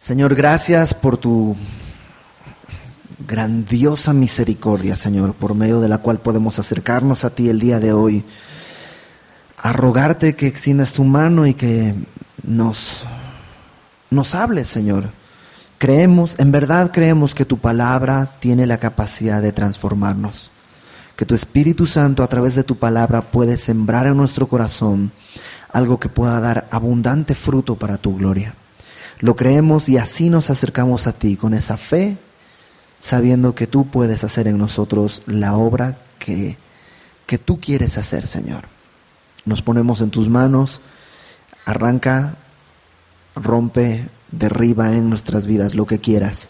Señor, gracias por tu grandiosa misericordia, Señor, por medio de la cual podemos acercarnos a ti el día de hoy, a rogarte que extiendas tu mano y que nos hables, Señor. En verdad creemos que tu palabra tiene la capacidad de transformarnos, que tu Espíritu Santo a través de tu palabra puede sembrar en nuestro corazón algo que pueda dar abundante fruto para tu gloria. Lo creemos y así nos acercamos a ti con esa fe, sabiendo que tú puedes hacer en nosotros la obra que tú quieres hacer, Señor. Nos ponemos en tus manos, arranca, rompe, derriba en nuestras vidas lo que quieras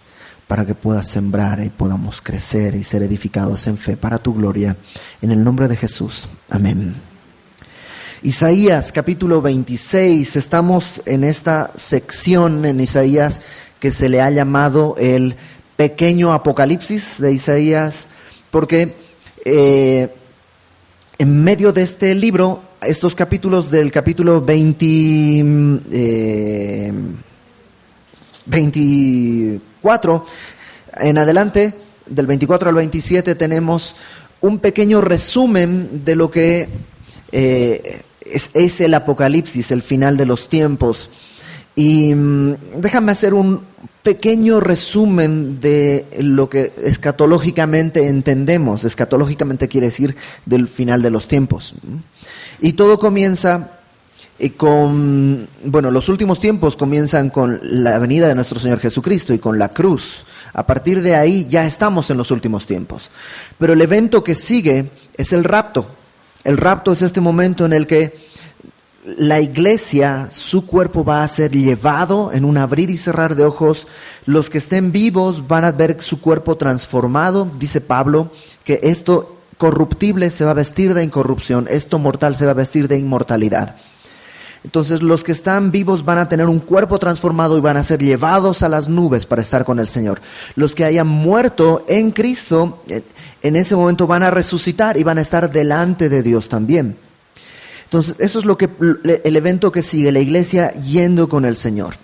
para que puedas sembrar y podamos crecer y ser edificados en fe para tu gloria. En el nombre de Jesús. Amén. Isaías capítulo 26, estamos en esta sección en Isaías que se le ha llamado el pequeño Apocalipsis de Isaías, porque en medio de este libro, estos capítulos del capítulo 24 en adelante, del 24 al 27, tenemos un pequeño resumen de lo que es el Apocalipsis, el final de los tiempos. Y déjame hacer un pequeño resumen de lo que escatológicamente entendemos. Escatológicamente quiere decir del final de los tiempos. Y todo comienza los últimos tiempos comienzan con la venida de nuestro Señor Jesucristo y con la cruz. A partir de ahí ya estamos en los últimos tiempos. Pero el evento que sigue es el rapto. El rapto es este momento en el que la iglesia, su cuerpo va a ser llevado en un abrir y cerrar de ojos. Los que estén vivos van a ver su cuerpo transformado. Dice Pablo que esto corruptible se va a vestir de incorrupción, esto mortal se va a vestir de inmortalidad. Entonces los que están vivos van a tener un cuerpo transformado y van a ser llevados a las nubes para estar con el Señor. Los que hayan muerto en Cristo, en ese momento van a resucitar y van a estar delante de Dios también. Entonces eso es el evento que sigue, la iglesia yendo con el Señor.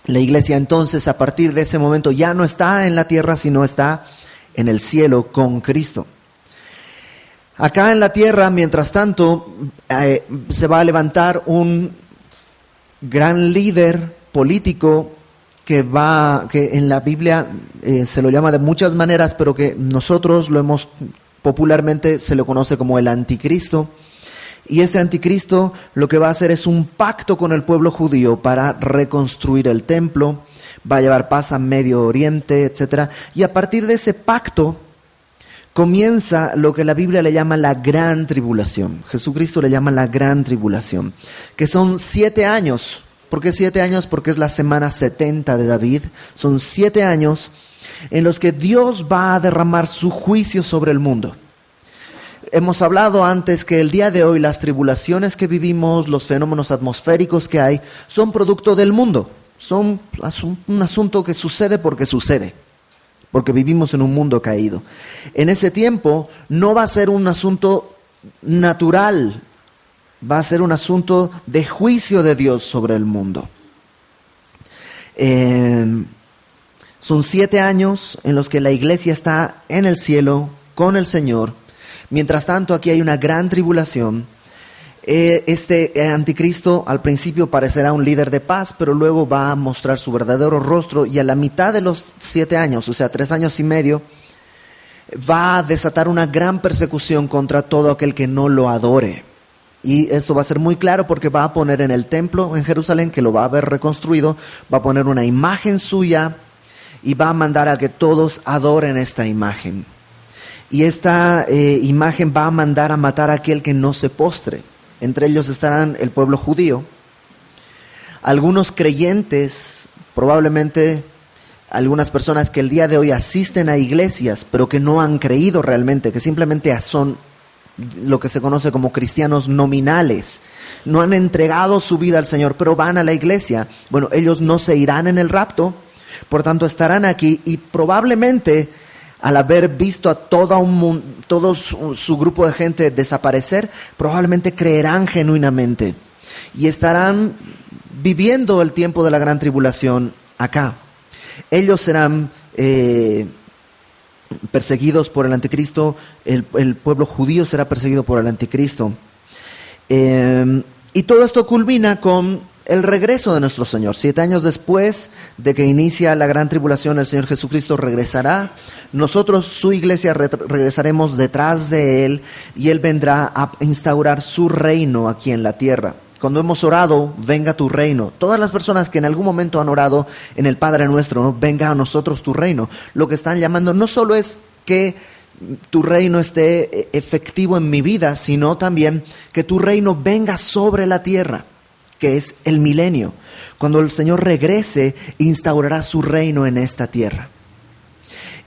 La iglesia entonces a partir de ese momento ya no está en la tierra, sino está en el cielo con Cristo. Acá en la tierra, mientras tanto, se va a levantar un gran líder político que en la Biblia se lo llama de muchas maneras, pero que nosotros popularmente se lo conoce como el anticristo. Y este anticristo lo que va a hacer es un pacto con el pueblo judío para reconstruir el templo, va a llevar paz a Medio Oriente, etc. Y a partir de ese pacto comienza lo que la Biblia le llama la gran tribulación. Jesucristo le llama la gran tribulación, que son 7 años. ¿Por qué 7 años? Porque es la semana 70 de David. Son 7 años en los que Dios va a derramar su juicio sobre el mundo. Hemos hablado antes que el día de hoy las tribulaciones que vivimos, los fenómenos atmosféricos que hay, son producto del mundo. Son un asunto que sucede porque vivimos en un mundo caído. En ese tiempo no va a ser un asunto natural, va a ser un asunto de juicio de Dios sobre el mundo. Son 7 años en los que la iglesia está en el cielo con el Señor. Mientras tanto, aquí hay una gran tribulación. Este anticristo al principio parecerá un líder de paz, pero luego va a mostrar su verdadero rostro y a la mitad de los 7 años, o sea, 3 años y medio, va a desatar una gran persecución contra todo aquel que no lo adore. Y esto va a ser muy claro porque va a poner en el templo en Jerusalén, que lo va a haber reconstruido, va a poner una imagen suya y va a mandar a que todos adoren esta imagen. Y esta imagen va a mandar a matar a aquel que no se postre. Entre ellos estarán el pueblo judío, algunos creyentes, probablemente algunas personas que el día de hoy asisten a iglesias, pero que no han creído realmente, que simplemente son lo que se conoce como cristianos nominales, no han entregado su vida al Señor, pero van a la iglesia. Bueno, ellos no se irán en el rapto, por tanto estarán aquí y probablemente al haber visto a todo su grupo de gente desaparecer, probablemente creerán genuinamente y estarán viviendo el tiempo de la gran tribulación acá. Ellos serán perseguidos por el anticristo, el pueblo judío será perseguido por el anticristo. Y todo esto culmina con el regreso de nuestro Señor. 7 años después de que inicia la gran tribulación, el Señor Jesucristo regresará. Nosotros, su iglesia, regresaremos detrás de Él y Él vendrá a instaurar su reino aquí en la tierra. Cuando hemos orado, venga tu reino. Todas las personas que en algún momento han orado en el Padre Nuestro, ¿no? Venga a nosotros tu reino. Lo que están llamando no solo es que tu reino esté efectivo en mi vida, sino también que tu reino venga sobre la tierra, que es el milenio. Cuando el Señor regrese, instaurará su reino en esta tierra.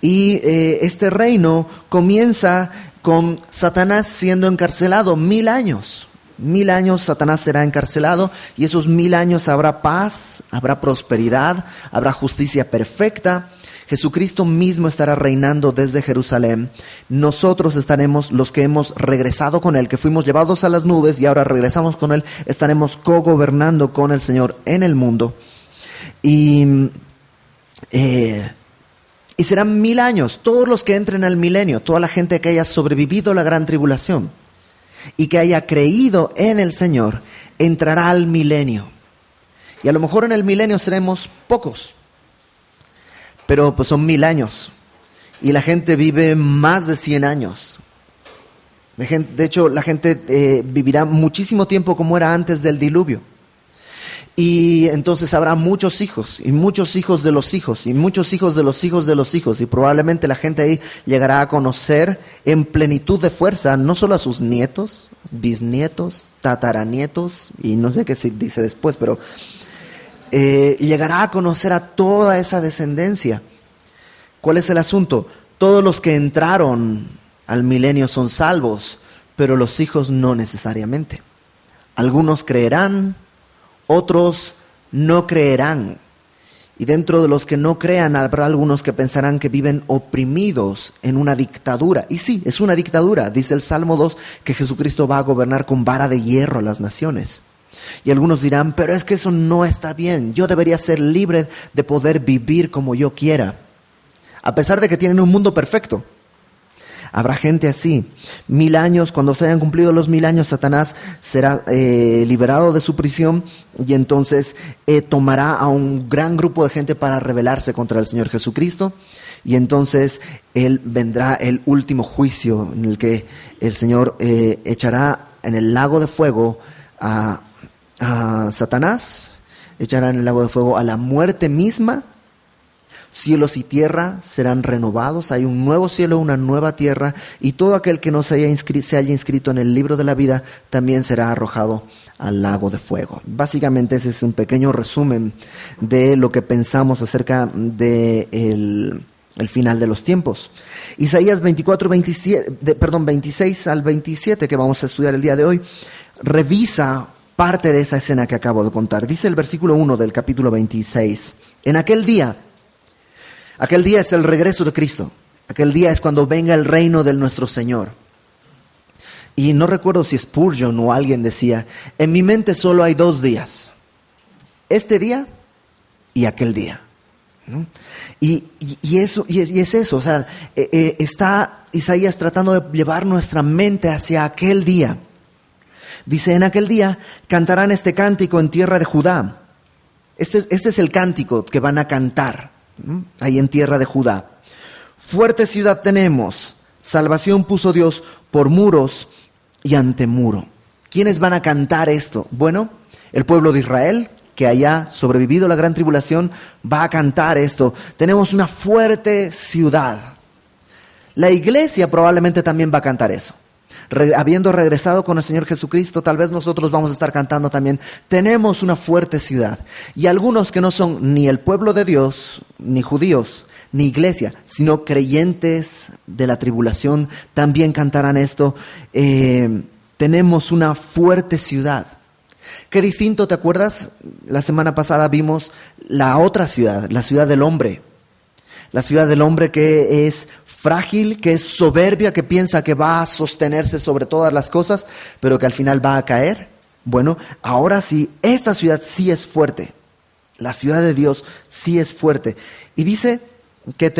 Y este reino comienza con Satanás siendo encarcelado 1000 años. 1000 años Satanás será encarcelado y esos 1000 años habrá paz, habrá prosperidad, habrá justicia perfecta. Jesucristo mismo estará reinando desde Jerusalén. Nosotros estaremos, los que hemos regresado con Él, que fuimos llevados a las nubes y ahora regresamos con Él, estaremos cogobernando con el Señor en el mundo. Y serán 1000 años, todos los que entren al milenio, toda la gente que haya sobrevivido la gran tribulación y que haya creído en el Señor, entrará al milenio. Y a lo mejor en el milenio seremos pocos, pero pues son 1000 años y la gente vive más de 100 años. De hecho, la gente vivirá muchísimo tiempo como era antes del diluvio. Y entonces habrá muchos hijos y muchos hijos de los hijos y muchos hijos de los hijos de los hijos, y probablemente la gente ahí llegará a conocer en plenitud de fuerza no solo a sus nietos, bisnietos, tataranietos y no sé qué se dice después, pero llegará a conocer a toda esa descendencia. ¿Cuál es el asunto? Todos los que entraron al milenio son salvos, pero los hijos no necesariamente. Algunos creerán, otros no creerán. Y dentro de los que no crean habrá algunos que pensarán que viven oprimidos en una dictadura. Y sí, es una dictadura. Dice el Salmo 2 que Jesucristo va a gobernar con vara de hierro a las naciones. Y algunos dirán, pero es que eso no está bien. Yo debería ser libre de poder vivir como yo quiera, a pesar de que tienen un mundo perfecto. Habrá gente así. 1000 años, cuando se hayan cumplido los 1000 años, Satanás será liberado de su prisión y entonces tomará a un gran grupo de gente para rebelarse contra el Señor Jesucristo. Y entonces Él vendrá el último juicio en el que el Señor echará en el lago de fuego a Satanás, echará en el lago de fuego a la muerte misma. Cielos y tierra serán renovados, hay un nuevo cielo, una nueva tierra, y todo aquel que no se haya inscrito en el libro de la vida también será arrojado al lago de fuego. Básicamente ese es un pequeño resumen de lo que pensamos acerca de el final de los tiempos. Isaías 26 al 27, que vamos a estudiar el día de hoy, revisa parte de esa escena que acabo de contar. Dice el versículo 1 del capítulo 26, en aquel día es el regreso de Cristo. Aquel día es cuando venga el reino de nuestro Señor. Y no recuerdo si Spurgeon o alguien decía, en mi mente solo hay 2 días. Este día y aquel día. ¿No? Y es eso. O sea, está Isaías tratando de llevar nuestra mente hacia aquel día. Dice, en aquel día cantarán este cántico en tierra de Judá. Este es el cántico que van a cantar ahí en tierra de Judá. Fuerte ciudad tenemos, salvación puso Dios por muros y ante muro. ¿Quiénes van a cantar esto? Bueno, el pueblo de Israel, que haya sobrevivido la gran tribulación, va a cantar esto. Tenemos una fuerte ciudad. La iglesia probablemente también va a cantar eso. Habiendo regresado con el Señor Jesucristo, tal vez nosotros vamos a estar cantando también, tenemos una fuerte ciudad. Y algunos que no son ni el pueblo de Dios, ni judíos, ni iglesia, sino creyentes de la tribulación, también cantarán esto. Tenemos una fuerte ciudad. Qué distinto, ¿te acuerdas? La semana pasada vimos la otra ciudad, la ciudad del hombre. La ciudad del hombre que es frágil, que es soberbia, que piensa que va a sostenerse sobre todas las cosas, pero que al final va a caer. Bueno, ahora sí, esta ciudad sí es fuerte. La ciudad de Dios sí es fuerte. Y dice que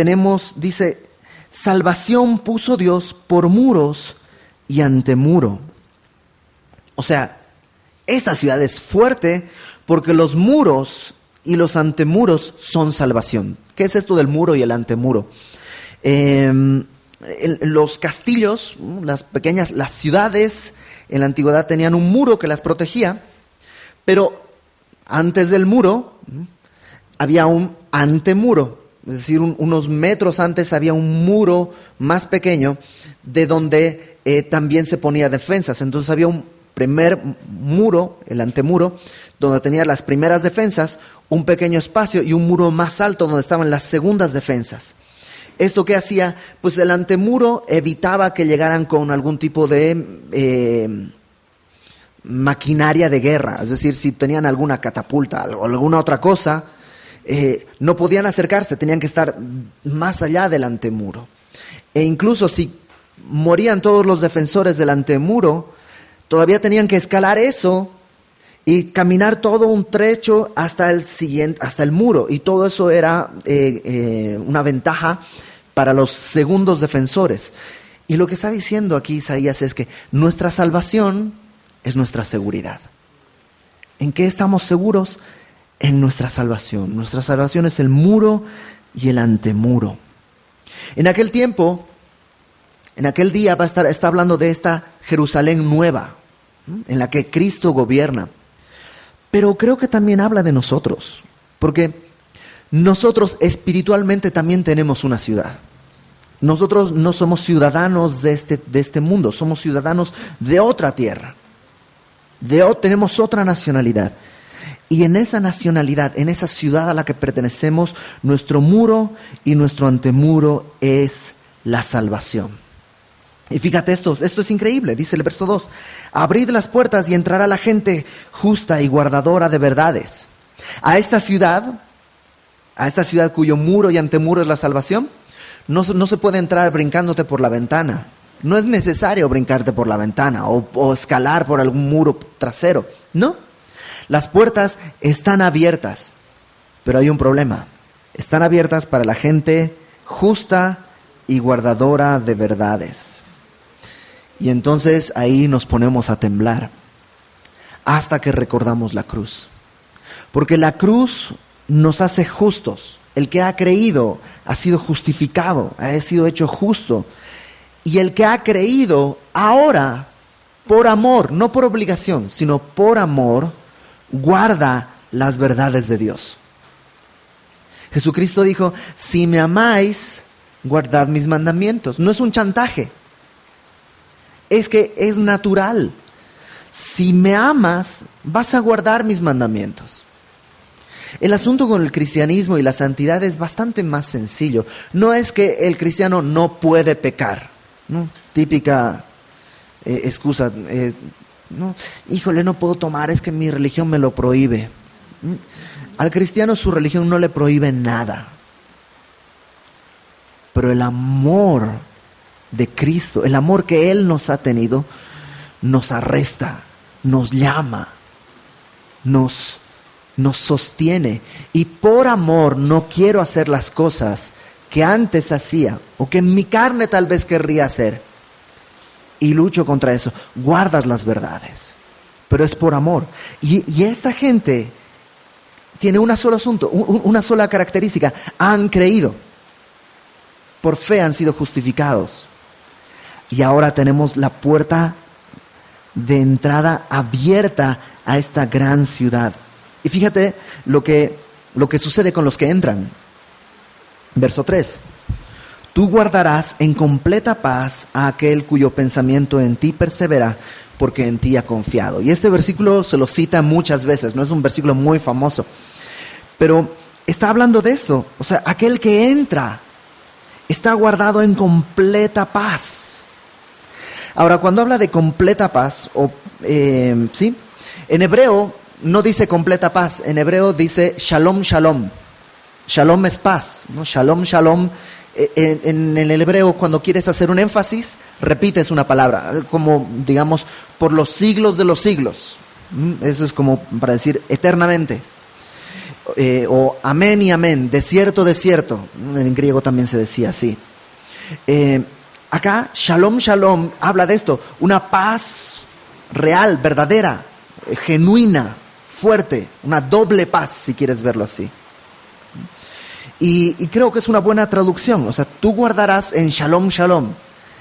salvación puso Dios por muros y antemuro. O sea, esta ciudad es fuerte porque los muros y los antemuros son salvación. ¿Qué es esto del muro y el antemuro? Los castillos, las ciudades en la antigüedad tenían un muro que las protegía, pero antes del muro había un antemuro, es decir, unos metros antes había un muro más pequeño de donde también se ponía defensas. Entonces había un primer muro, el antemuro, donde tenía las primeras defensas, un pequeño espacio y un muro más alto donde estaban las segundas defensas. ¿Esto qué hacía? Pues el antemuro evitaba que llegaran con algún tipo de maquinaria de guerra, es decir, si tenían alguna catapulta o alguna otra cosa, no podían acercarse, tenían que estar más allá del antemuro. E incluso si morían todos los defensores del antemuro, todavía tenían que escalar eso y caminar todo un trecho hasta el muro, y todo eso era una ventaja para los segundos defensores. Y lo que está diciendo aquí Isaías es que nuestra salvación es nuestra seguridad. ¿En qué estamos seguros? En nuestra salvación. Nuestra salvación es el muro y el antemuro. En aquel tiempo, en aquel día está hablando de esta Jerusalén nueva, en la que Cristo gobierna. Pero creo que también habla de nosotros, porque nosotros espiritualmente también tenemos una ciudad. Nosotros no somos ciudadanos de este mundo, somos ciudadanos de otra tierra. Tenemos otra nacionalidad. Y en esa nacionalidad, en esa ciudad a la que pertenecemos, nuestro muro y nuestro antemuro es la salvación. Y fíjate esto es increíble, dice el verso 2. Abrid las puertas y entrará la gente justa y guardadora de verdades. A esta ciudad cuyo muro y antemuro es la salvación, no se puede entrar brincándote por la ventana. No es necesario brincarte por la ventana o escalar por algún muro trasero. No, las puertas están abiertas, pero hay un problema. Están abiertas para la gente justa y guardadora de verdades. Y entonces ahí nos ponemos a temblar hasta que recordamos la cruz. Porque la cruz nos hace justos. El que ha creído ha sido justificado, ha sido hecho justo. Y el que ha creído ahora, por amor, no por obligación, sino por amor, guarda las verdades de Dios. Jesucristo dijo, si me amáis, guardad mis mandamientos. No es un chantaje. Es que es natural. Si me amas, vas a guardar mis mandamientos. El asunto con el cristianismo y la santidad es bastante más sencillo. No es que el cristiano no puede pecar, ¿no? Típica excusa. Híjole, no puedo tomar, es que mi religión me lo prohíbe. Al cristiano su religión no le prohíbe nada. Pero el amor de Cristo, el amor que Él nos ha tenido, nos arresta, nos llama, nos sostiene. Y por amor no quiero hacer las cosas que antes hacía o que en mi carne tal vez querría hacer. Y lucho contra eso. Guardas las verdades, pero es por amor. Y esta gente tiene un solo asunto, una sola característica. Han creído. Por fe han sido justificados. Y ahora tenemos la puerta de entrada abierta a esta gran ciudad. Y fíjate lo que sucede con los que entran. Verso 3. Tú guardarás en completa paz a aquel cuyo pensamiento en ti persevera, porque en ti ha confiado. Y este versículo se lo cita muchas veces, no es un versículo muy famoso, pero está hablando de esto. O sea, aquel que entra está guardado en completa paz. Ahora, cuando habla de completa paz, ¿sí? En hebreo no dice completa paz, en hebreo dice shalom, shalom. Shalom es paz, ¿no? Shalom, shalom. En el hebreo, cuando quieres hacer un énfasis, repites una palabra, como digamos, por los siglos de los siglos. Eso es como para decir eternamente. o amén y amén, desierto, desierto. En griego también se decía así. Acá, shalom, shalom, habla de esto, una paz real, verdadera, genuina, fuerte, una doble paz, si quieres verlo así. Y creo que es una buena traducción. O sea, tú guardarás en shalom, shalom,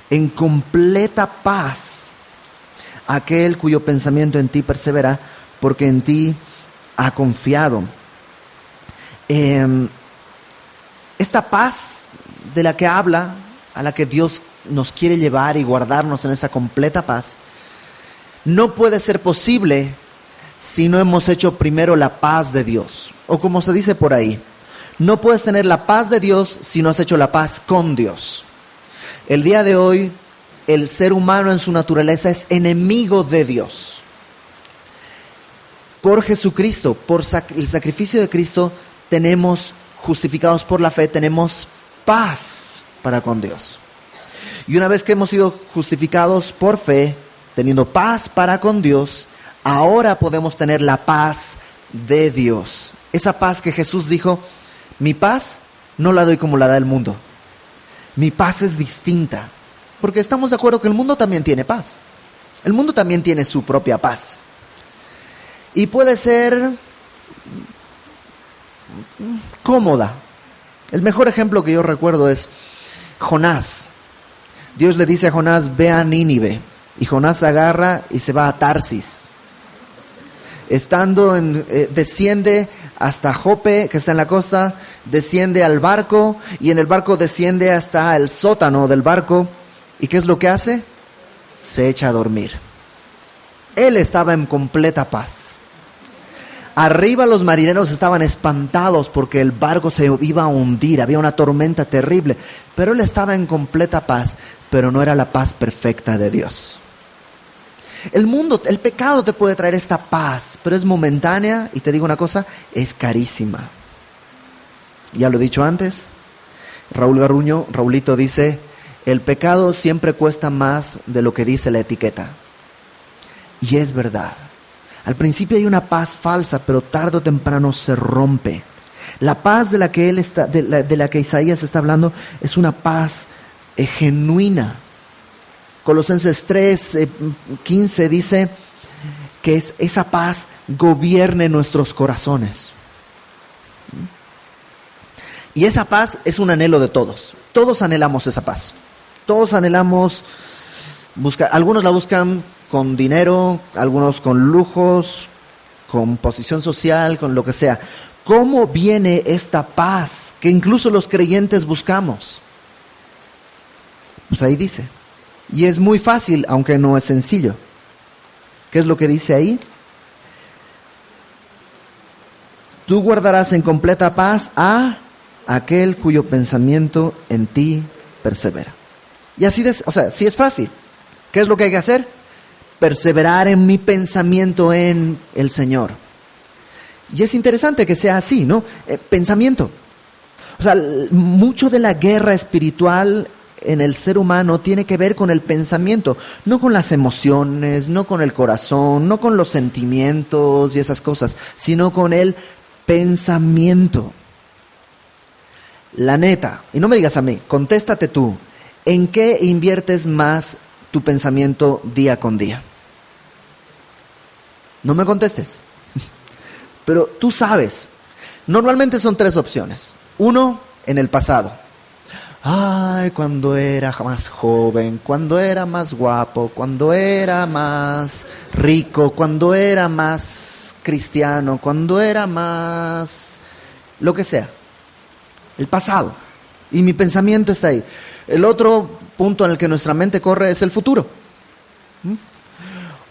en completa paz, aquel cuyo pensamiento en ti persevera, porque en ti ha confiado. Esta paz de la que habla, a la que Dios nos quiere llevar y guardarnos en esa completa paz, no puede ser posible si no hemos hecho primero la paz de Dios. O como se dice por ahí, no puedes tener la paz de Dios si no has hecho la paz con Dios. El día de hoy, el ser humano en su naturaleza es enemigo de Dios. Por Jesucristo, por el sacrificio de Cristo, tenemos, justificados por la fe, tenemos paz para con Dios. Y una vez que hemos sido justificados por fe, teniendo paz para con Dios, ahora podemos tener la paz de Dios. Esa paz que Jesús dijo, mi paz no la doy como la da el mundo. Mi paz es distinta. Porque estamos de acuerdo que el mundo también tiene paz. El mundo también tiene su propia paz. Y puede ser cómoda. El mejor ejemplo que yo recuerdo es Jonás. Dios le dice a Jonás, ve a Nínive. Y Jonás agarra y se va a Tarsis. Desciende hasta Jope, que está en la costa, desciende al barco, y en el barco desciende hasta el sótano del barco. ¿Y qué es lo que hace? Se echa a dormir. Él estaba en completa paz. Arriba los marineros estaban espantados porque el barco se iba a hundir, había una tormenta terrible, pero él estaba en completa paz, pero no era la paz perfecta de Dios. El mundo, el pecado te puede traer esta paz, pero es momentánea y te digo una cosa, es carísima. Ya lo he dicho antes, Raulito dice, el pecado siempre cuesta más de lo que dice la etiqueta. Y es verdad. Al principio hay una paz falsa, pero tarde o temprano se rompe. La paz de la que Isaías está hablando es una paz genuina. Colosenses 3:15 dice que esa paz gobierne nuestros corazones. Y esa paz es un anhelo de todos. Todos anhelamos esa paz. Todos anhelamos buscar. Algunos la buscan con dinero, algunos con lujos, con posición social, con lo que sea. ¿Cómo viene esta paz que incluso los creyentes buscamos? Pues ahí dice. Y es muy fácil, aunque no es sencillo. ¿Qué es lo que dice ahí? Tú guardarás en completa paz a aquel cuyo pensamiento en ti persevera. Y así, sí es fácil. ¿Qué es lo que hay que hacer? Perseverar en mi pensamiento en el Señor. Y es interesante que sea así, ¿no? Pensamiento. O sea, mucho de la guerra espiritual en el ser humano tiene que ver con el pensamiento, no con las emociones, no con el corazón, no con los sentimientos y esas cosas, sino con el pensamiento. La neta, y no me digas a mí, contéstate tú, ¿en qué inviertes más tu pensamiento día con día? No me contestes, pero tú sabes, normalmente son 3 opciones. 1, en el pasado. Ay, cuando era más joven, cuando era más guapo, cuando era más rico, cuando era más cristiano, cuando era más lo que sea. El pasado. Y mi pensamiento está ahí. El otro punto en el que nuestra mente corre es el futuro.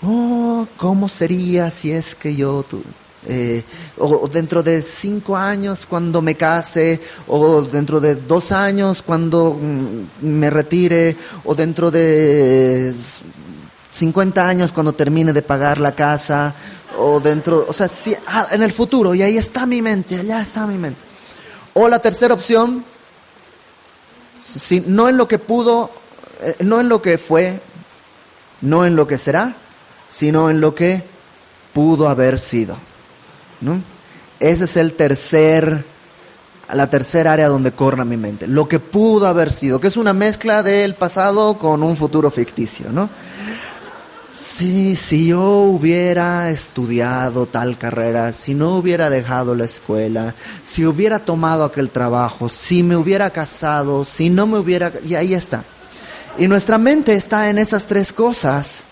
Oh, ¿cómo sería si es que yo... o dentro de 5 años cuando me case, o dentro de 2 años cuando me retire, o dentro de 50 años cuando termine de pagar la casa, o en el futuro, y ahí está mi mente, allá está mi mente. O la tercera opción, no en lo que pudo, no en lo que fue, no en lo que será, sino en lo que pudo haber sido, ¿no? Ese es la tercera área donde corre mi mente. Lo que pudo haber sido, que es una mezcla del pasado con un futuro ficticio, ¿no? Si yo hubiera estudiado tal carrera, si no hubiera dejado la escuela, si hubiera tomado aquel trabajo, si me hubiera casado, si no me hubiera... Y ahí está. Y nuestra mente está en esas tres cosas.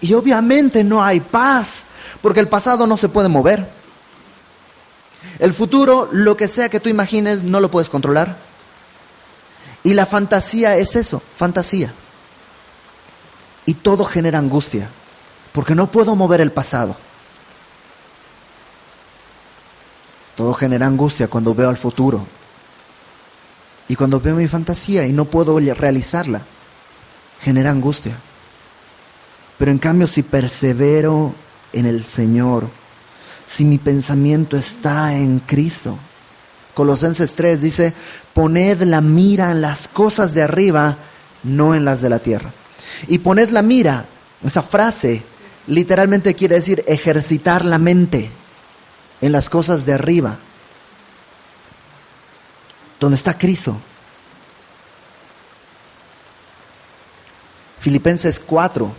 Y obviamente no hay paz, porque el pasado no se puede mover. El futuro, lo que sea que tú imagines, no lo puedes controlar. Y la fantasía es eso, fantasía. Y todo genera angustia, porque no puedo mover el pasado. Todo genera angustia cuando veo al futuro. Y cuando veo mi fantasía y no puedo realizarla, genera angustia. Pero en cambio, si persevero en el Señor, si mi pensamiento está en Cristo. Colosenses 3 dice, poned la mira en las cosas de arriba, no en las de la tierra. Y poned la mira, esa frase literalmente quiere decir ejercitar la mente en las cosas de arriba, donde está Cristo. Filipenses 4,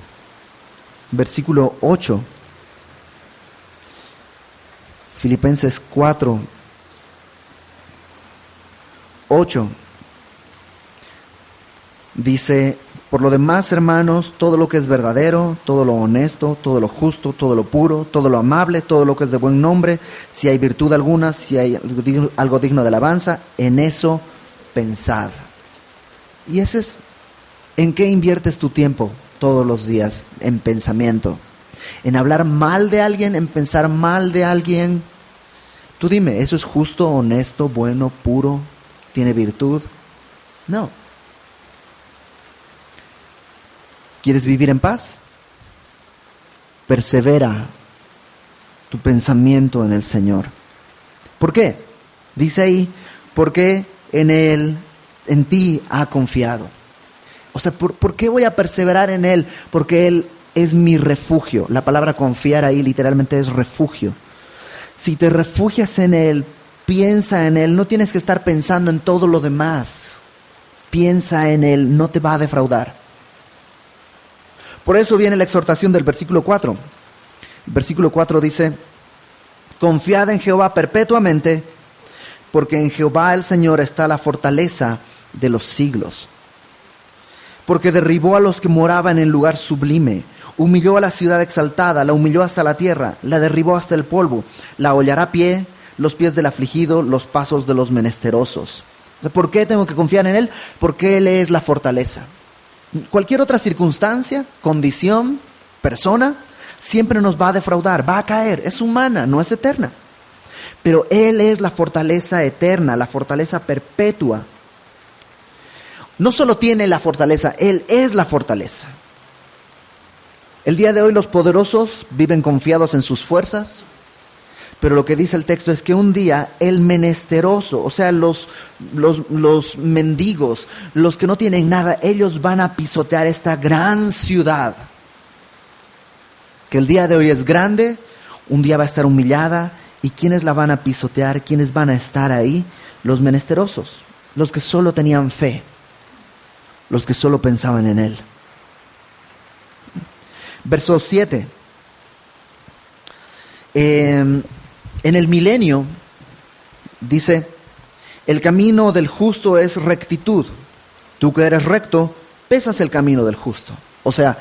versículo 8. Filipenses 4, 8. Dice, por lo demás, hermanos, todo lo que es verdadero, todo lo honesto, todo lo justo, todo lo puro, todo lo amable, todo lo que es de buen nombre, si hay virtud alguna, si hay algo digno de alabanza, en eso pensad. Y ese es, ¿en qué inviertes tu tiempo todos los días? En pensamiento. En hablar mal de alguien, en pensar mal de alguien. Tú dime, ¿eso es justo, honesto, bueno, puro? ¿Tiene virtud? No. ¿Quieres vivir en paz? Persevera tu pensamiento en el Señor. ¿Por qué? Dice ahí, porque en ti ha confiado. O sea, ¿por qué voy a perseverar en Él? Porque Él es mi refugio. La palabra confiar ahí literalmente es refugio. Si te refugias en Él, piensa en Él. No tienes que estar pensando en todo lo demás. Piensa en Él, no te va a defraudar. Por eso viene la exhortación del versículo 4. El versículo 4 dice, confiad en Jehová perpetuamente, porque en Jehová el Señor está la fortaleza de los siglos. Porque derribó a los que moraban en el lugar sublime, humilló a la ciudad exaltada, la humilló hasta la tierra, la derribó hasta el polvo, la hollará a pie, los pies del afligido, los pasos de los menesterosos. ¿Por qué tengo que confiar en Él? Porque Él es la fortaleza. Cualquier otra circunstancia, condición, persona, siempre nos va a defraudar, va a caer, es humana, no es eterna. Pero Él es la fortaleza eterna, la fortaleza perpetua. No solo tiene la fortaleza, Él es la fortaleza. El día de hoy los poderosos viven confiados en sus fuerzas, pero lo que dice el texto es que un día el menesteroso, o sea, los mendigos, los que no tienen nada, ellos van a pisotear esta gran ciudad. Que el día de hoy es grande, un día va a estar humillada. ¿Y quiénes la van a pisotear? ¿Quiénes van a estar ahí? Los menesterosos, los que solo tenían fe, los que solo pensaban en Él. Verso 7. En el milenio, dice, el camino del justo es rectitud. Tú que eres recto, pesas el camino del justo. O sea,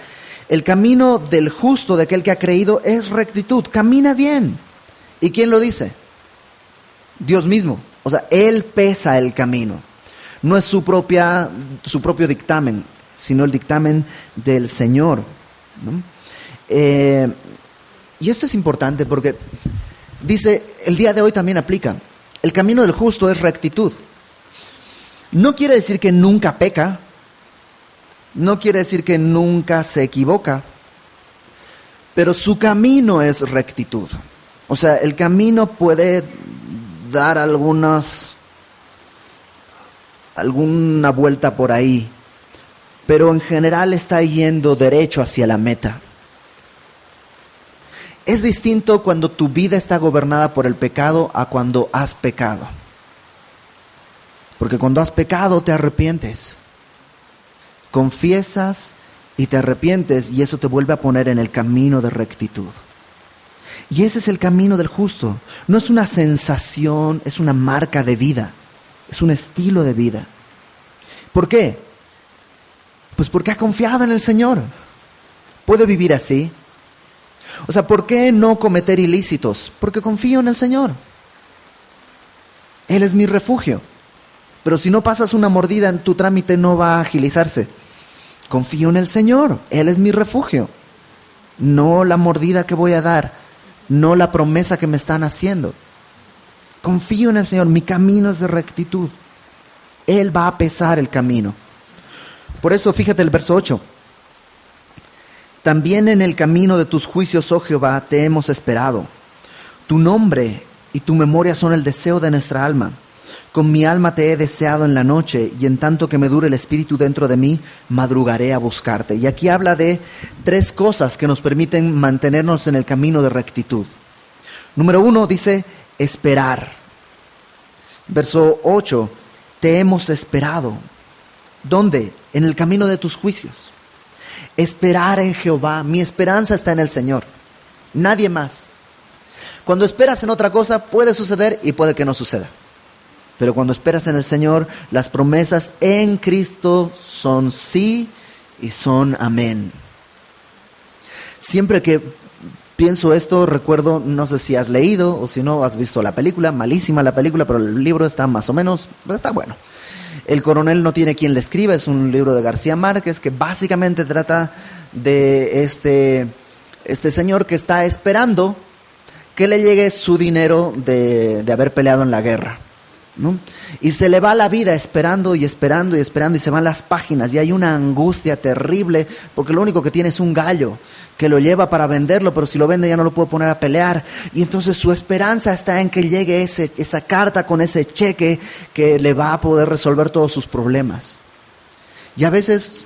el camino del justo, de aquel que ha creído, es rectitud. Camina bien. ¿Y quién lo dice? Dios mismo. O sea, Él pesa el camino. No es su propio dictamen, sino el dictamen del Señor, ¿no? Y esto es importante porque dice, el día de hoy también aplica. El camino del justo es rectitud. No quiere decir que nunca peca. No quiere decir que nunca se equivoca. Pero su camino es rectitud. O sea, el camino puede dar alguna vuelta por ahí, pero en general está yendo derecho hacia la meta. Es distinto cuando tu vida está gobernada por el pecado a cuando has pecado. Porque cuando has pecado te arrepientes, confiesas y te arrepientes, y eso te vuelve a poner en el camino de rectitud. Y ese es el camino del justo. No es una sensación, es una marca de vida, es un estilo de vida. ¿Por qué? Pues porque ha confiado en el Señor. ¿Puede vivir así? O sea, ¿por qué no cometer ilícitos? Porque confío en el Señor. Él es mi refugio. Pero si no pasas una mordida, tu trámite no va a agilizarse. Confío en el Señor. Él es mi refugio. No la mordida que voy a dar. No la promesa que me están haciendo. Confío en el Señor. Mi camino es de rectitud. Él va a pesar el camino. Por eso, fíjate el verso 8. También en el camino de tus juicios, oh Jehová, te hemos esperado. Tu nombre y tu memoria son el deseo de nuestra alma. Con mi alma te he deseado en la noche, y en tanto que me dure el espíritu dentro de mí, madrugaré a buscarte. Y aquí habla de 3 cosas que nos permiten mantenernos en el camino de rectitud. Número 1 dice, esperar. Verso 8, te hemos esperado. ¿Dónde? En el camino de tus juicios. Esperar en Jehová. Mi esperanza está en el Señor. Nadie más. Cuando esperas en otra cosa, puede suceder y puede que no suceda. Pero cuando esperas en el Señor, las promesas en Cristo son sí y son amén. Siempre que pienso esto, recuerdo, no sé si has leído o si no has visto la película, malísima la película, pero el libro está más o menos, está bueno. El coronel no tiene quien le escriba, es un libro de García Márquez que básicamente trata de este señor que está esperando que le llegue su dinero de haber peleado en la guerra, ¿no? Y se le va la vida esperando y esperando y esperando, y se van las páginas y hay una angustia terrible porque lo único que tiene es un gallo que lo lleva para venderlo, pero si lo vende ya no lo puede poner a pelear, y entonces su esperanza está en que llegue esa carta con ese cheque que le va a poder resolver todos sus problemas. Y a veces,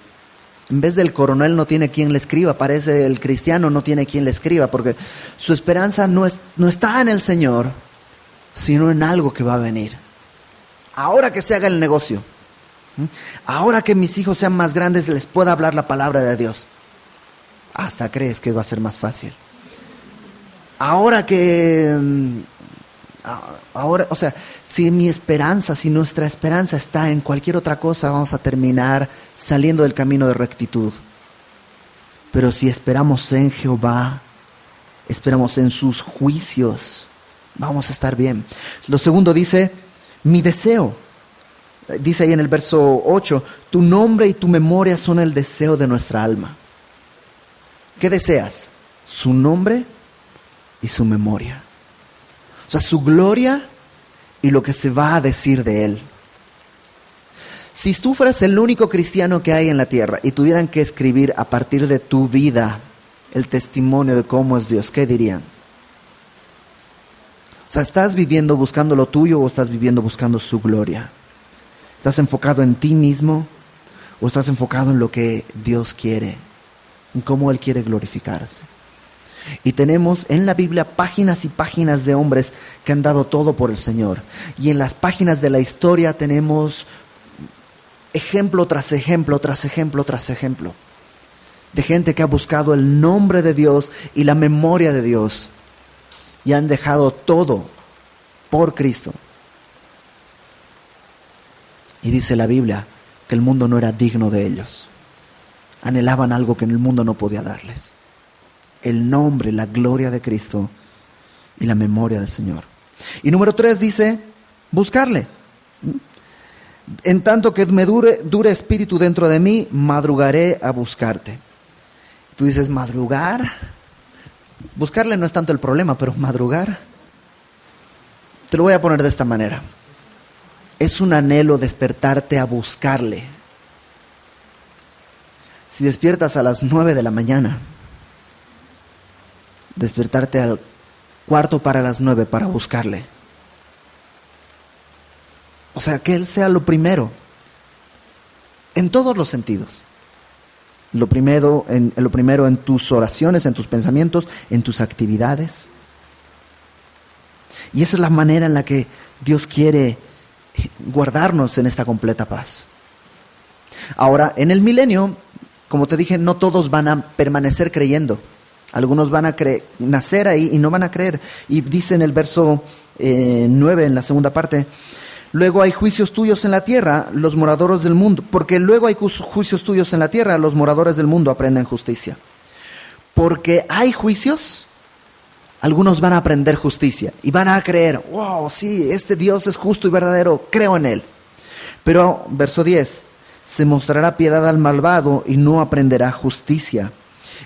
en vez del coronel no tiene quien le escriba, parece el cristiano no tiene quien le escriba, porque su esperanza no está en el Señor, sino en algo que va a venir. Ahora que se haga el negocio, ahora que mis hijos sean más grandes, les pueda hablar la palabra de Dios. Hasta crees que va a ser más fácil. Ahora, o sea, si mi esperanza, si nuestra esperanza está en cualquier otra cosa, vamos a terminar saliendo del camino de rectitud. Pero si esperamos en Jehová, esperamos en sus juicios, vamos a estar bien. Lo segundo dice, mi deseo. Dice ahí en el verso 8, tu nombre y tu memoria son el deseo de nuestra alma. ¿Qué deseas? Su nombre y su memoria. O sea, su gloria y lo que se va a decir de Él. Si tú fueras el único cristiano que hay en la tierra y tuvieran que escribir a partir de tu vida el testimonio de cómo es Dios, ¿qué dirían? O sea, ¿estás viviendo buscando lo tuyo o estás viviendo buscando su gloria? ¿Estás enfocado en ti mismo o estás enfocado en lo que Dios quiere? En cómo Él quiere glorificarse. Y tenemos en la Biblia páginas y páginas de hombres que han dado todo por el Señor. Y en las páginas de la historia tenemos ejemplo tras ejemplo, tras ejemplo, tras ejemplo, de gente que ha buscado el nombre de Dios y la memoria de Dios y han dejado todo por Cristo. Y dice la Biblia que el mundo no era digno de ellos. Anhelaban algo que en el mundo no podía darles. El nombre, la gloria de Cristo y la memoria del Señor. Y número 3 dice, buscarle. En tanto que me dure espíritu dentro de mí, madrugaré a buscarte. Tú dices, ¿madrugar? Buscarle no es tanto el problema, pero madrugar. Te lo voy a poner de esta manera. Es un anhelo despertarte a buscarle. Si despiertas a las 9 de la mañana, despertarte al 9:15 para buscarle. O sea, que Él sea lo primero, en todos los sentidos. Lo primero en tus oraciones, en tus pensamientos, en tus actividades. Y esa es la manera en la que Dios quiere guardarnos en esta completa paz. Ahora, en el milenio, como te dije, no todos van a permanecer creyendo. Algunos van a nacer ahí y no van a creer. Y dice en el verso 9, en la segunda parte: luego hay juicios tuyos en la tierra, los moradores del mundo. Porque luego hay juicios tuyos en la tierra, los moradores del mundo aprenden justicia. Porque hay juicios, algunos van a aprender justicia y van a creer: wow, sí, este Dios es justo y verdadero, creo en Él. Pero, verso 10, se mostrará piedad al malvado y no aprenderá justicia.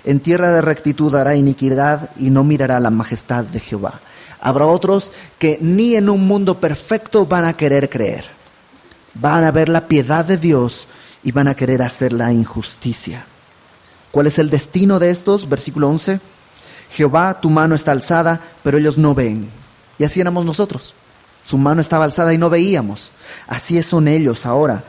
En tierra de rectitud hará iniquidad y no mirará la majestad de Jehová. Habrá otros que ni en un mundo perfecto van a querer creer. Van a ver la piedad de Dios y van a querer hacer la injusticia. ¿Cuál es el destino de estos? Versículo 11. Jehová, tu mano está alzada, pero ellos no ven. Y así éramos nosotros. Su mano estaba alzada y no veíamos. Así son ellos ahora.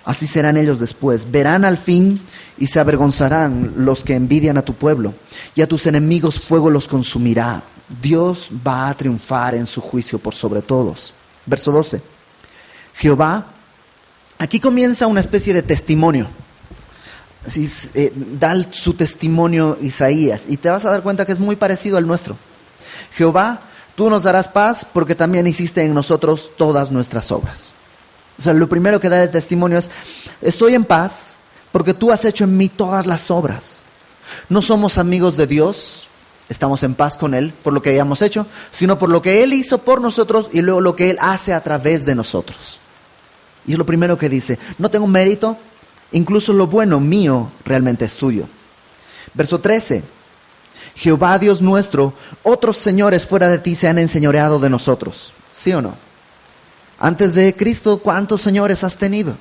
Así serán ellos después. Verán al fin y se avergonzarán los que envidian a tu pueblo. Y a tus enemigos fuego los consumirá. Dios va a triunfar en su juicio por sobre todos. Verso 12. Jehová, aquí comienza una especie de testimonio. Así, da su testimonio Isaías. Y te vas a dar cuenta que es muy parecido al nuestro. Jehová, tú nos darás paz porque también hiciste en nosotros todas nuestras obras. O sea, lo primero que da de testimonio es: estoy en paz porque tú has hecho en mí todas las obras. No somos amigos de Dios, estamos en paz con Él por lo que hayamos hecho, sino por lo que Él hizo por nosotros y luego lo que Él hace a través de nosotros. Y es lo primero que dice: no tengo mérito, incluso lo bueno mío realmente es tuyo. Verso 13. Jehová Dios nuestro, otros señores fuera de ti se han enseñoreado de nosotros. ¿Sí o no? Antes de Cristo, ¿cuántos señores has tenido?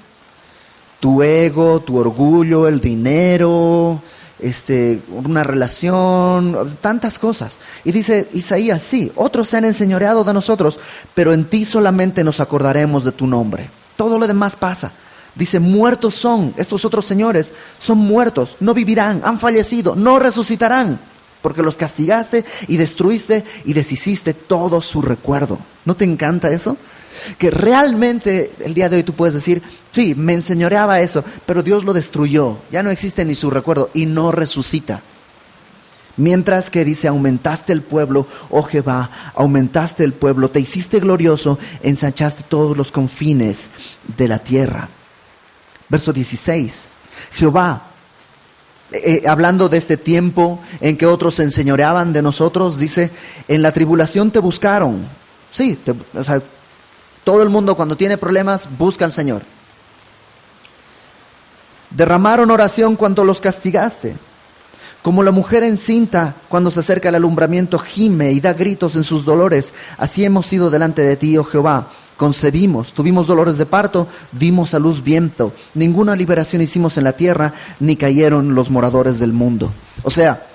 Tu ego, tu orgullo, el dinero, una relación, tantas cosas. Y dice Isaías: sí, otros se han enseñoreado de nosotros, pero en ti solamente nos acordaremos de tu nombre. Todo lo demás pasa. Dice: muertos son, estos otros señores son muertos, no vivirán, han fallecido, no resucitarán, porque los castigaste y destruiste y deshiciste todo su recuerdo. ¿No te encanta eso? Que realmente el día de hoy tú puedes decir: sí, me enseñoreaba eso, pero Dios lo destruyó, ya no existe ni su recuerdo y no resucita. Mientras que dice: aumentaste el pueblo, oh Jehová, aumentaste el pueblo, te hiciste glorioso, ensanchaste todos los confines de la tierra. Verso 16, Jehová, hablando de este tiempo en que otros se enseñoreaban de nosotros, dice: en la tribulación te buscaron. Sí, todo el mundo cuando tiene problemas busca al Señor. Derramaron oración cuando los castigaste. Como la mujer encinta cuando se acerca al alumbramiento gime y da gritos en sus dolores. Así hemos sido delante de ti, oh Jehová. Concebimos, tuvimos dolores de parto, dimos a luz viento. Ninguna liberación hicimos en la tierra, ni cayeron los moradores del mundo. O sea,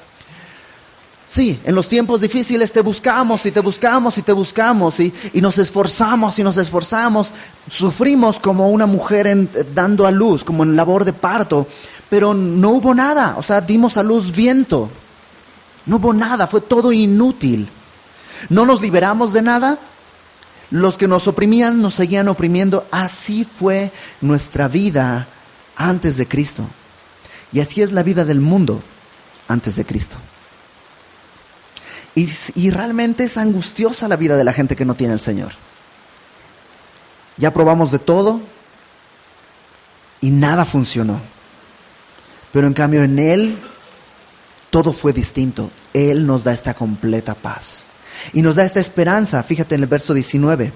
sí, en los tiempos difíciles te buscamos y te buscamos y te buscamos y nos esforzamos y nos esforzamos. Sufrimos como una mujer dando a luz, como en labor de parto, pero no hubo nada. O sea, dimos a luz viento. No hubo nada, fue todo inútil. No nos liberamos de nada. Los que nos oprimían nos seguían oprimiendo. Así fue nuestra vida antes de Cristo. Y así es la vida del mundo antes de Cristo. Y realmente es angustiosa la vida de la gente que no tiene al Señor. Ya probamos de todo y nada funcionó. Pero en cambio en Él todo fue distinto. Él nos da esta completa paz. Y nos da esta esperanza. Fíjate en el verso 19.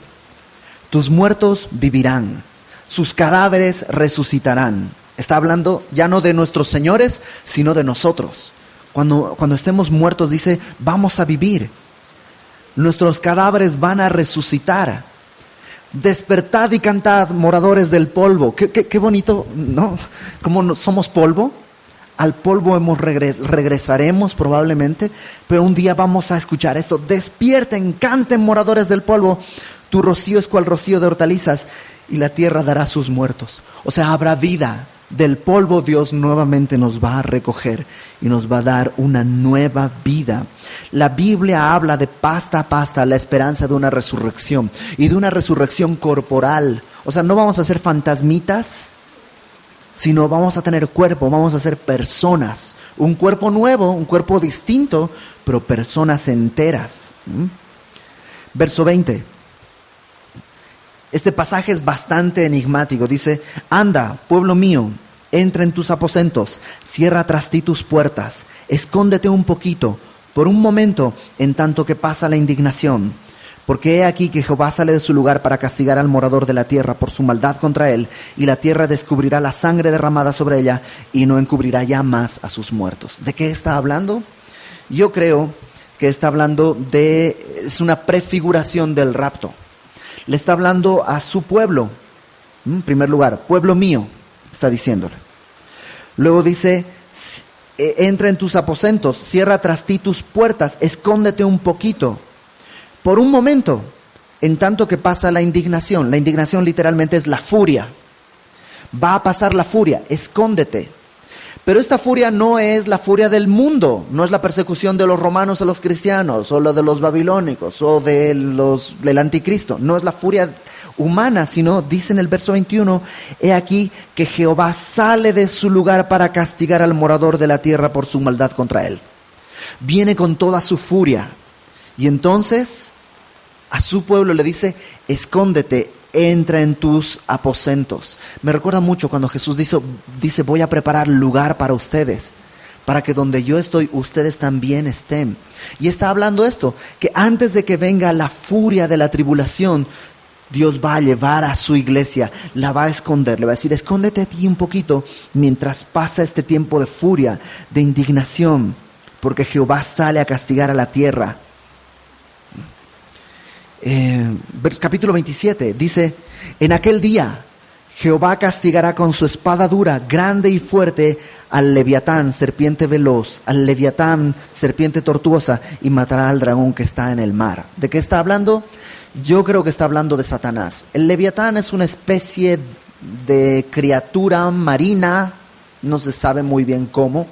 Tus muertos vivirán, sus cadáveres resucitarán. Está hablando ya no de nuestros señores, sino de nosotros. Cuando estemos muertos, dice, vamos a vivir. Nuestros cadáveres van a resucitar. Despertad y cantad, moradores del polvo. Qué bonito, ¿no? Como somos polvo. Al polvo regresaremos probablemente, pero un día vamos a escuchar esto. Despierten, canten, moradores del polvo. Tu rocío es cual rocío de hortalizas y la tierra dará sus muertos. O sea, habrá vida. Del polvo Dios nuevamente nos va a recoger y nos va a dar una nueva vida. La Biblia habla de pasta a pasta la esperanza de una resurrección y de una resurrección corporal. O sea, no vamos a ser fantasmitas, sino vamos a tener cuerpo, vamos a ser personas. Un cuerpo nuevo, un cuerpo distinto, pero personas enteras. Verso 20. Este pasaje es bastante enigmático. Dice: anda, pueblo mío, entra en tus aposentos, cierra tras ti tus puertas, escóndete un poquito, por un momento, en tanto que pasa la indignación. Porque he aquí que Jehová sale de su lugar para castigar al morador de la tierra por su maldad contra él, y la tierra descubrirá la sangre derramada sobre ella, y no encubrirá ya más a sus muertos. ¿De qué está hablando? Yo creo que está hablando es una prefiguración del rapto. Le está hablando a su pueblo. En primer lugar, pueblo mío, está diciéndole. Luego dice: entra en tus aposentos, cierra tras ti tus puertas, escóndete un poquito, por un momento, en tanto que pasa la indignación. La indignación literalmente es la furia. Va a pasar la furia, escóndete. Pero esta furia no es la furia del mundo, no es la persecución de los romanos a los cristianos, o la de los babilónicos, o del anticristo. No es la furia humana, sino, dice en el verso 21, he aquí que Jehová sale de su lugar para castigar al morador de la tierra por su maldad contra él. Viene con toda su furia. Y entonces a su pueblo le dice: escóndete, entra en tus aposentos. Me recuerda mucho cuando Jesús dice: voy a preparar lugar para ustedes, para que donde yo estoy, ustedes también estén. Y está hablando esto, que antes de que venga la furia de la tribulación, Dios va a llevar a su iglesia, la va a esconder, le va a decir: escóndete a ti un poquito mientras pasa este tiempo de furia, de indignación, porque Jehová sale a castigar a la tierra. Capítulo 27 dice: en aquel día Jehová castigará con su espada dura, grande y fuerte, al leviatán, serpiente veloz, al leviatán, serpiente tortuosa, y matará al dragón que está en el mar. ¿De qué está hablando? Yo creo que está hablando de Satanás. El leviatán es una especie de criatura marina, no se sabe muy bien cómo.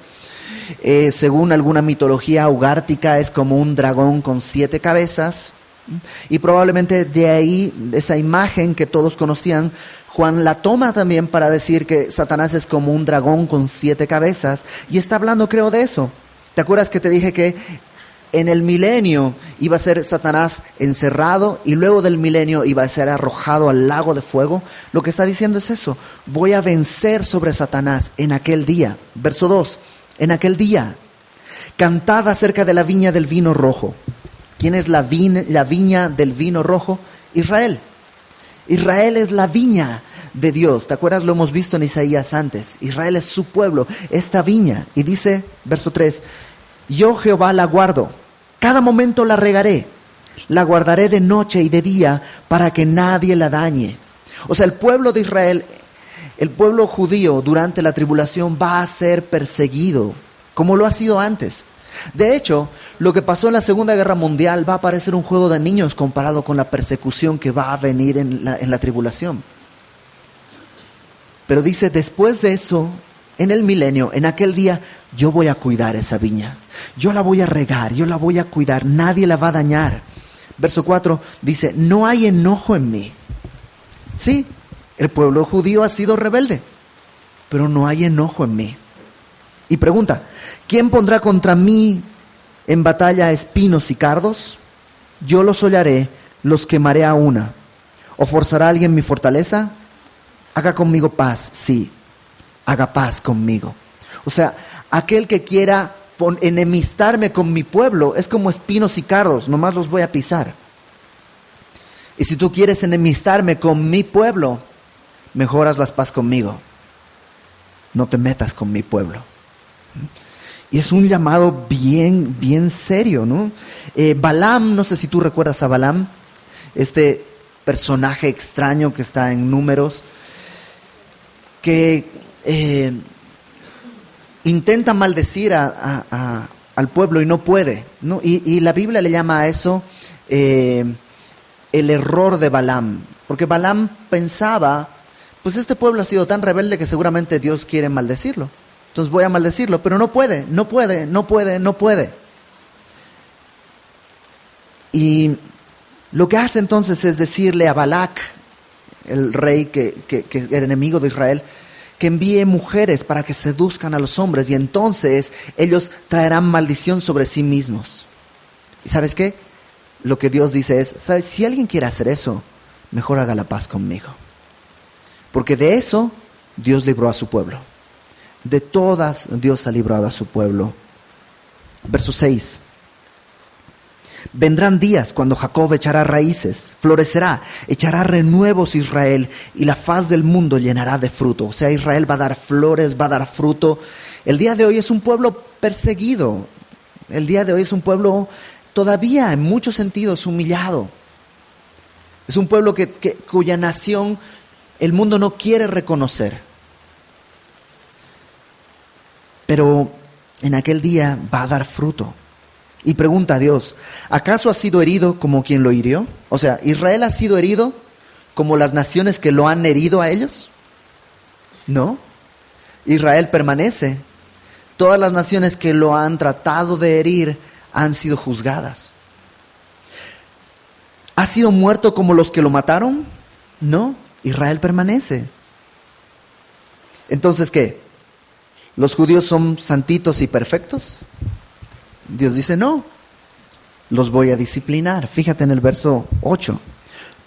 Según alguna mitología ugártica, es como un dragón con 7 cabezas. Y probablemente de ahí, de esa imagen que todos conocían, Juan la toma también para decir que Satanás es como un dragón con 7 cabezas. Y está hablando, creo, de eso. ¿Te acuerdas que te dije que en el milenio iba a ser Satanás encerrado y luego del milenio iba a ser arrojado al lago de fuego? Lo que está diciendo es eso: voy a vencer sobre Satanás en aquel día. Verso 2, en aquel día, cantad acerca de la viña del vino rojo. ¿Quién es la viña del vino rojo? Israel. Israel es la viña de Dios. ¿Te acuerdas? Lo hemos visto en Isaías antes. Israel es su pueblo, esta viña. Y dice, verso 3, yo Jehová la guardo, cada momento la regaré, la guardaré de noche y de día para que nadie la dañe. O sea, el pueblo de Israel, el pueblo judío durante la tribulación va a ser perseguido, como lo ha sido antes. De hecho, lo que pasó en la Segunda Guerra Mundial va a parecer un juego de niños comparado con la persecución que va a venir en la tribulación. Pero dice, después de eso, en el milenio, en aquel día, yo voy a cuidar esa viña. Yo la voy a regar, yo la voy a cuidar, nadie la va a dañar. Verso 4 dice, no hay enojo en mí. Sí, el pueblo judío ha sido rebelde, pero no hay enojo en mí. Y pregunta, ¿quién pondrá contra mí en batalla espinos y cardos? Yo los hollaré, los quemaré a una. ¿O forzará alguien mi fortaleza? Haga conmigo paz, sí, haga paz conmigo. O sea, aquel que quiera enemistarme con mi pueblo es como espinos y cardos, nomás los voy a pisar. Y si tú quieres enemistarme con mi pueblo, mejor haz la paz conmigo. No te metas con mi pueblo. Y es un llamado bien, bien serio, ¿no? Balaam, no sé si tú recuerdas a Balaam, este personaje extraño que está en Números, que intenta maldecir al pueblo y no puede, ¿no? Y la Biblia le llama a eso el error de Balaam, porque Balaam pensaba pues este pueblo ha sido tan rebelde que seguramente Dios quiere maldecirlo. Entonces voy a maldecirlo, pero no puede. Y lo que hace entonces es decirle a Balac, el rey que era enemigo de Israel, que envíe mujeres para que seduzcan a los hombres y entonces ellos traerán maldición sobre sí mismos. ¿Y sabes qué? Lo que Dios dice es, ¿sabes? Si alguien quiere hacer eso, mejor haga la paz conmigo. Porque de eso Dios libró a su pueblo. De todas Dios ha librado a su pueblo. Verso 6. Vendrán días cuando Jacob echará raíces, florecerá, echará renuevos Israel y la faz del mundo llenará de fruto. O sea, Israel va a dar flores, va a dar fruto. El día de hoy es un pueblo perseguido. El día de hoy es un pueblo todavía en muchos sentidos humillado. Es un pueblo cuya nación el mundo no quiere reconocer. Pero en aquel día va a dar fruto. Y pregunta a Dios, ¿acaso ha sido herido como quien lo hirió? O sea, ¿Israel ha sido herido como las naciones que lo han herido a ellos? No. Israel permanece. Todas las naciones que lo han tratado de herir han sido juzgadas. ¿Ha sido muerto como los que lo mataron? No. Israel permanece. Entonces, ¿qué? ¿Los judíos son santitos y perfectos? Dios dice, no, los voy a disciplinar. Fíjate en el verso 8.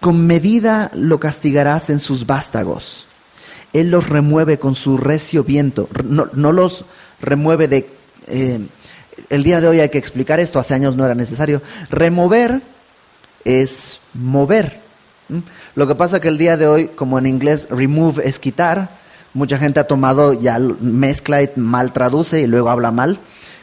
Con medida lo castigarás en sus vástagos. Él los remueve con su recio viento. No los remueve de... el día de hoy hay que explicar esto, hace años no era necesario. Remover es mover. Lo que pasa que el día de hoy, como en inglés remove es quitar, mucha gente ha tomado, ya mezcla y mal traduce y luego habla mal,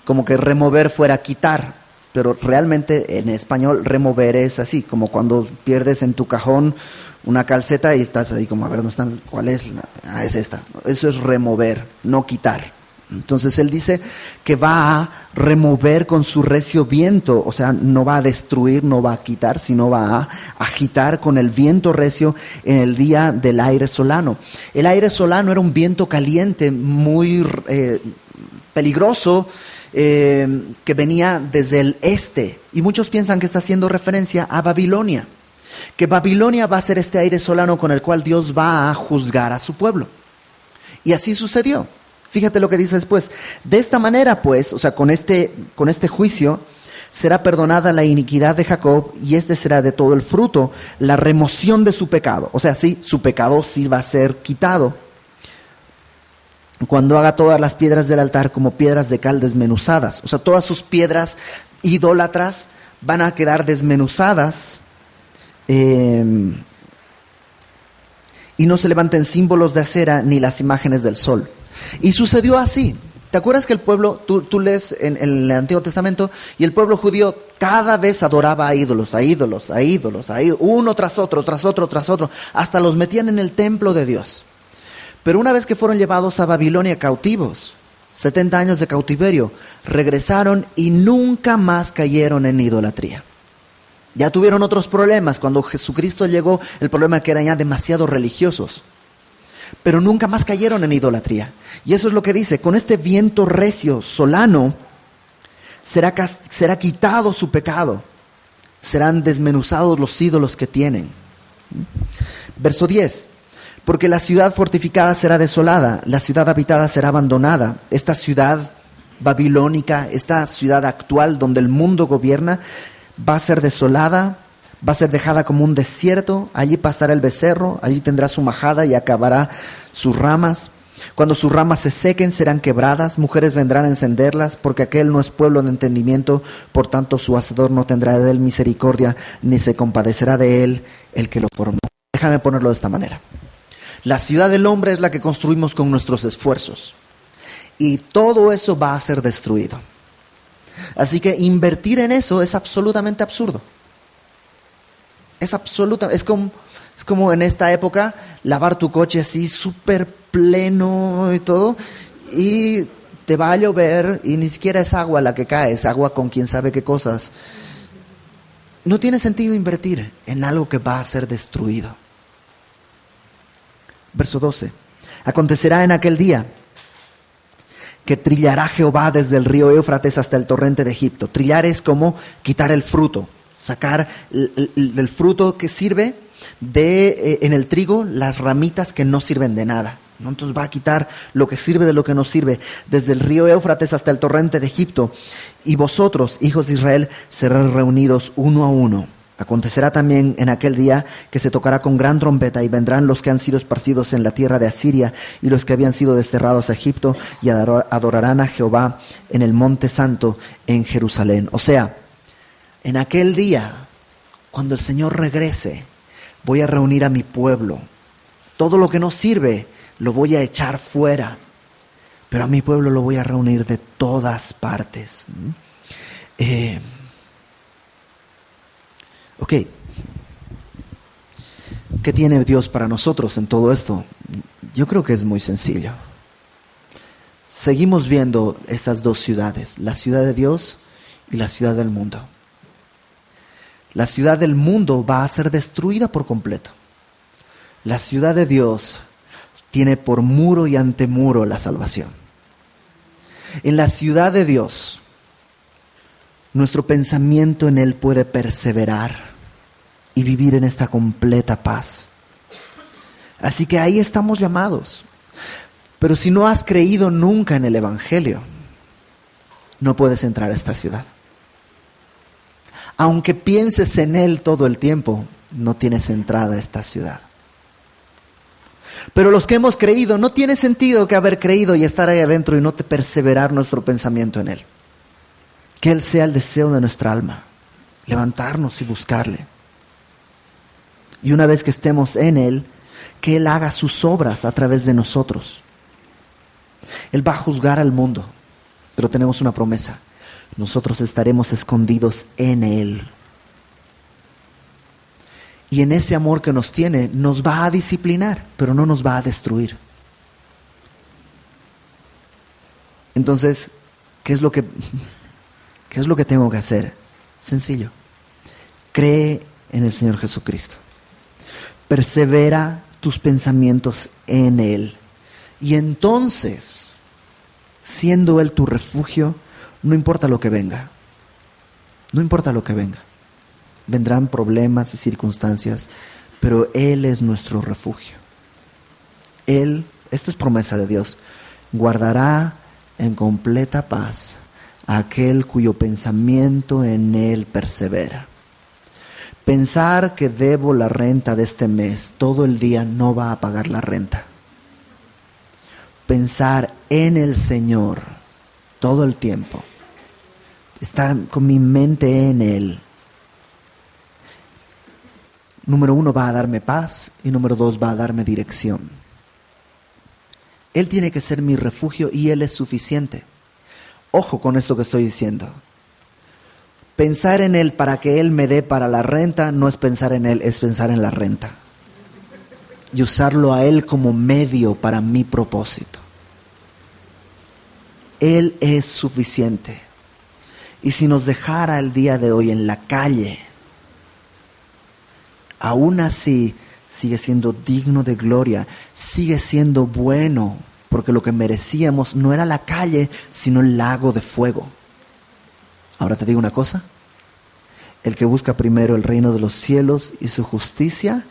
como que remover fuera quitar, pero realmente en español remover es así, como cuando pierdes en tu cajón una calceta y estás ahí como, a ver, ¿dónde están? ¿Cuál es? Ah, es esta. Eso es remover, no quitar. Entonces él dice que va a remover con su recio viento, o sea, no va a destruir, no va a quitar, sino va a agitar con el viento recio en el día del aire solano. El aire solano era un viento caliente, muy peligroso, que venía desde el este. Y muchos piensan que está haciendo referencia a Babilonia, que Babilonia va a ser este aire solano con el cual Dios va a juzgar a su pueblo. Y así sucedió. Fíjate lo que dice después. De esta manera, pues, o sea, con este juicio, será perdonada la iniquidad de Jacob y este será de todo el fruto, la remoción de su pecado. O sea, sí, su pecado sí va a ser quitado. Cuando haga todas las piedras del altar como piedras de cal desmenuzadas. O sea, todas sus piedras idólatras van a quedar desmenuzadas. Y no se levanten símbolos de acera ni las imágenes del sol. Y sucedió así. ¿Te acuerdas que el pueblo, tú lees en el Antiguo Testamento, y el pueblo judío cada vez adoraba a ídolos, uno tras otro, hasta los metían en el templo de Dios? Pero una vez que fueron llevados a Babilonia cautivos, 70 años de cautiverio, regresaron y nunca más cayeron en idolatría. Ya tuvieron otros problemas. Cuando Jesucristo llegó, el problema era que eran ya demasiado religiosos. Pero nunca más cayeron en idolatría. Y eso es lo que dice, con este viento recio, solano, será quitado su pecado. Serán desmenuzados los ídolos que tienen. Verso 10. Porque la ciudad fortificada será desolada, la ciudad habitada será abandonada. Esta ciudad babilónica, esta ciudad actual donde el mundo gobierna, va a ser desolada, va a ser dejada como un desierto. Allí pastará el becerro, allí tendrá su majada y acabará sus ramas. Cuando sus ramas se sequen serán quebradas, mujeres vendrán a encenderlas, porque aquel no es pueblo de entendimiento, por tanto su hacedor no tendrá de él misericordia, ni se compadecerá de él el que lo formó. Déjame ponerlo de esta manera. La ciudad del hombre es la que construimos con nuestros esfuerzos, y todo eso va a ser destruido. Así que invertir en eso es absolutamente absurdo. Es como en esta época lavar tu coche así súper pleno y todo, y te va a llover y ni siquiera es agua la que cae, es agua con quién sabe qué cosas. No tiene sentido invertir en algo que va a ser destruido. Verso 12. Acontecerá en aquel día que trillará Jehová desde el río Éufrates hasta el torrente de Egipto. Trillar es como quitar el fruto, sacar del fruto que sirve en el trigo las ramitas que no sirven de nada, ¿no? Entonces va a quitar lo que sirve de lo que no sirve, desde el río Éufrates hasta el torrente de Egipto. Y vosotros, hijos de Israel, seréis reunidos uno a uno. Acontecerá también en aquel día que se tocará con gran trompeta, y vendrán los que han sido esparcidos en la tierra de Asiria y los que habían sido desterrados a Egipto, y adorarán a Jehová en el monte santo en Jerusalén. O sea, en aquel día, cuando el Señor regrese, voy a reunir a mi pueblo. Todo lo que no sirve lo voy a echar fuera, pero a mi pueblo lo voy a reunir de todas partes. Ok, ¿qué tiene Dios para nosotros en todo esto? Yo creo que es muy sencillo. Seguimos viendo estas dos ciudades, la ciudad de Dios y la ciudad del mundo. La ciudad del mundo va a ser destruida por completo. La ciudad de Dios tiene por muro y antemuro la salvación. En la ciudad de Dios, nuestro pensamiento en Él puede perseverar y vivir en esta completa paz. Así que ahí estamos llamados. Pero si no has creído nunca en el Evangelio, no puedes entrar a esta ciudad. Aunque pienses en Él todo el tiempo, no tienes entrada a esta ciudad. Pero los que hemos creído, no tiene sentido que haber creído y estar ahí adentro y no te perseverar nuestro pensamiento en Él. Que Él sea el deseo de nuestra alma, levantarnos y buscarle. Y una vez que estemos en Él, que Él haga sus obras a través de nosotros. Él va a juzgar al mundo, pero tenemos una promesa. Nosotros estaremos escondidos en Él. Y en ese amor que nos tiene, nos va a disciplinar, pero no nos va a destruir. Entonces, ¿qué es lo que tengo que hacer? Sencillo. Cree en el Señor Jesucristo. Persevera tus pensamientos en Él. Y entonces, siendo Él tu refugio, no importa lo que venga. No importa lo que venga. Vendrán problemas y circunstancias, pero Él es nuestro refugio. Él, esto es promesa de Dios, guardará en completa paz a aquel cuyo pensamiento en Él persevera. Pensar que debo la renta de este mes todo el día no va a pagar la renta. Pensar en el Señor todo el tiempo, estar con mi mente en Él, número 1, va a darme paz, y número 2, va a darme dirección. Él tiene que ser mi refugio y Él es suficiente. Ojo con esto que estoy diciendo. Pensar en Él para que Él me dé para la renta no es pensar en Él, es pensar en la renta. Y usarlo a Él como medio para mi propósito. Él es suficiente. Y si nos dejara el día de hoy en la calle, aún así sigue siendo digno de gloria, sigue siendo bueno, porque lo que merecíamos no era la calle, sino el lago de fuego. Ahora te digo una cosa, el que busca primero el reino de los cielos y su justicia,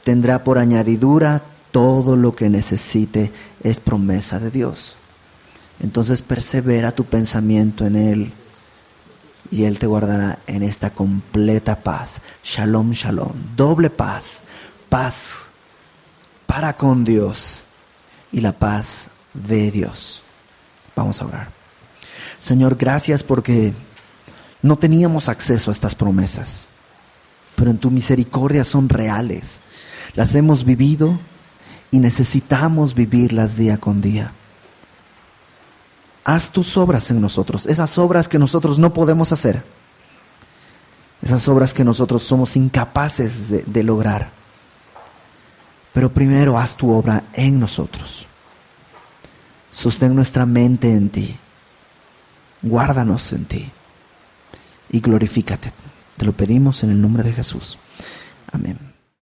tendrá por añadidura todo lo que necesite, es promesa de Dios. Entonces persevera tu pensamiento en Él, y Él te guardará en esta completa paz. Shalom, shalom, doble paz, paz para con Dios y la paz de Dios. Vamos a orar. Señor, gracias porque no teníamos acceso a estas promesas, pero en tu misericordia son reales. Las hemos vivido y necesitamos vivirlas día con día. Haz tus obras en nosotros, esas obras que nosotros no podemos hacer, esas obras que nosotros somos incapaces de lograr. Pero primero haz tu obra en nosotros. Sostén nuestra mente en ti, guárdanos en ti y glorifícate. Te lo pedimos en el nombre de Jesús. Amén.